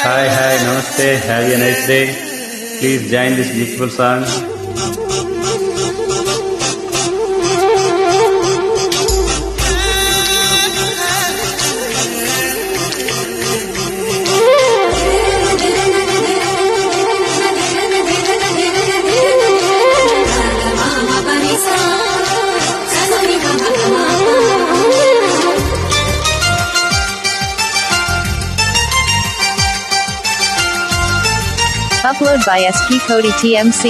Hi, hi, namaste. Have a nice day. Please join this beautiful song. Upload by SP Cody TMC.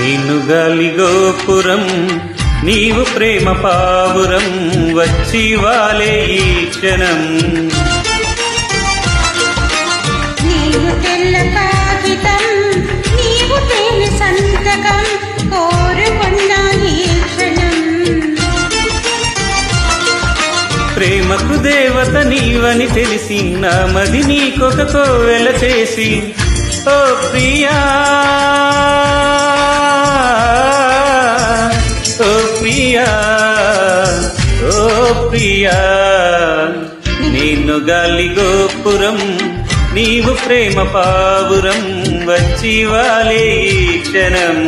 నీను గాలి గోపురం నీవు ప్రేమ పావురం వచ్చి వాలే ఈ క్షణం. నీవు తెల్ల కాగితం నీవు తేనె సంతకం కోరుకున్న ఈ క్షణం. ప్రేమకు దేవత నీవని తెలిసి నా మది నీకొక కోవెల చేసి ఓ ప్రియా ఓ ప్రియా ఓ ప్రియా. నిన్ను గాలి గోపురం నీవు ప్రేమ పావురం వచ్చి వాలే ఈ క్షణం.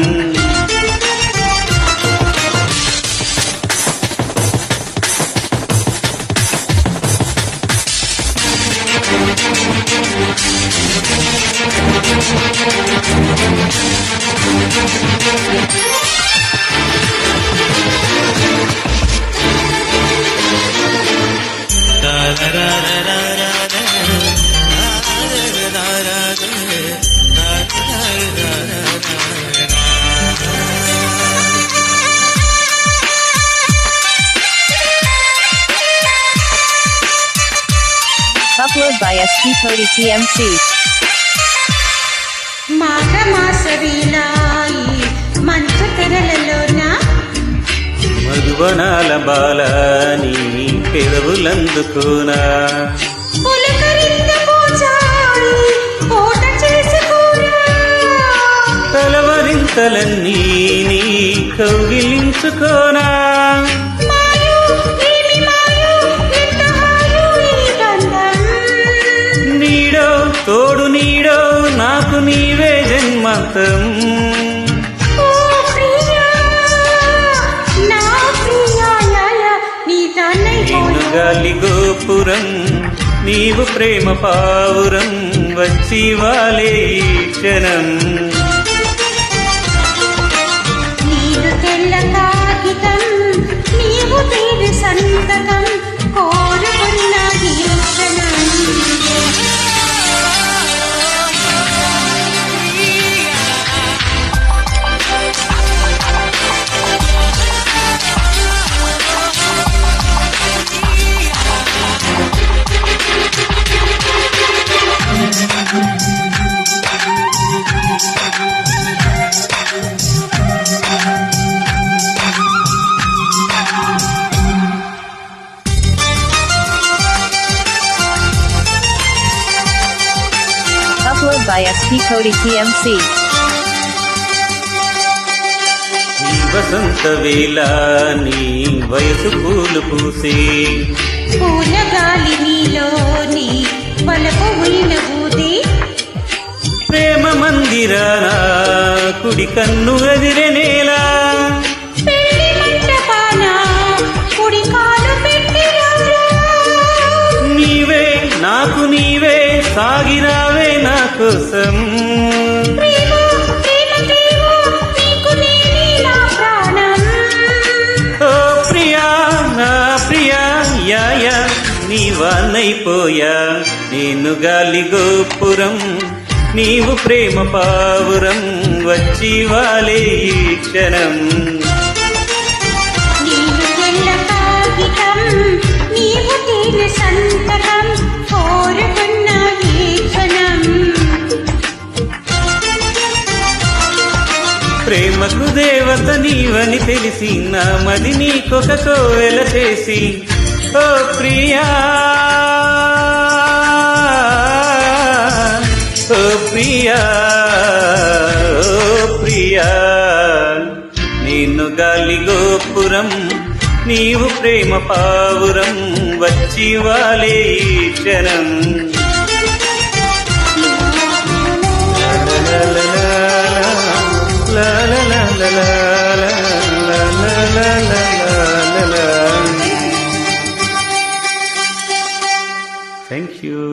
Upload by SP Cody TMC. మాఘమాసవేళాయి మంచు తెరలలోన మధువనాల బాలాని పెదవులందుకోనా పులకరింతపోచాయి కోట చేసుకోరా. తలవరింతలన్నీ నీ కౌగిలించుకోనా. మాయో ఏమి మాయో ఎంత హాయో ఈ గంధం. నీడో తోడు నీడో నాకు నీవే జన్మాంతం. ఓ ప్రియా నా ప్రియాలయ నీ తనై నిన్ను గాలి గోపురం నీవు ప్రేమ పావురం వచ్చి వాలే ఈ క్షణం. నీరు తెల్ల కాగితం నీవు తేనె సంతకం కోరుకున్న ఈ క్షణం. Upload by SP Cody TMC. ఈ వసంత వేళ నీ వయసు పూలు పూసే పూల గాలి నీలోని వలపు ఊది ప్రేమ మందిరాన కుడి కన్ను ఎదిరెనేలా. పెళ్లి మంటపాన కుడి కాలు పెట్టిరారా. నీవే నాకు నీవే సాగిరావే నా కోసం. ప్రేమ ప్రేమ ప్రేమ నీకు నేనే నా ప్రాణం. ఓ ప్రియా నా ప్రియా యాయా నీవాన్నైపోయా. నేను గాలి గోపురం నీవు ప్రేమ పావురం వచ్చి వాలే ఈ క్షణం. నీవు తెల్ల కాగితం నీవు తేనె సంతకం కోరుకున్న ఈ క్షణం. ప్రేమకు దేవత నీవని తెలిసి నా మది నీకొక కోవెల చేసి ఓ ప్రియా ఓ ప్రియా ఓ ప్రియా. నిన్ను గాలి గోపురం నీవు ప్రేమ పావురం వచ్చి వచ్చి వాలే ఈ క్షణం థ్యాంక్ యూ.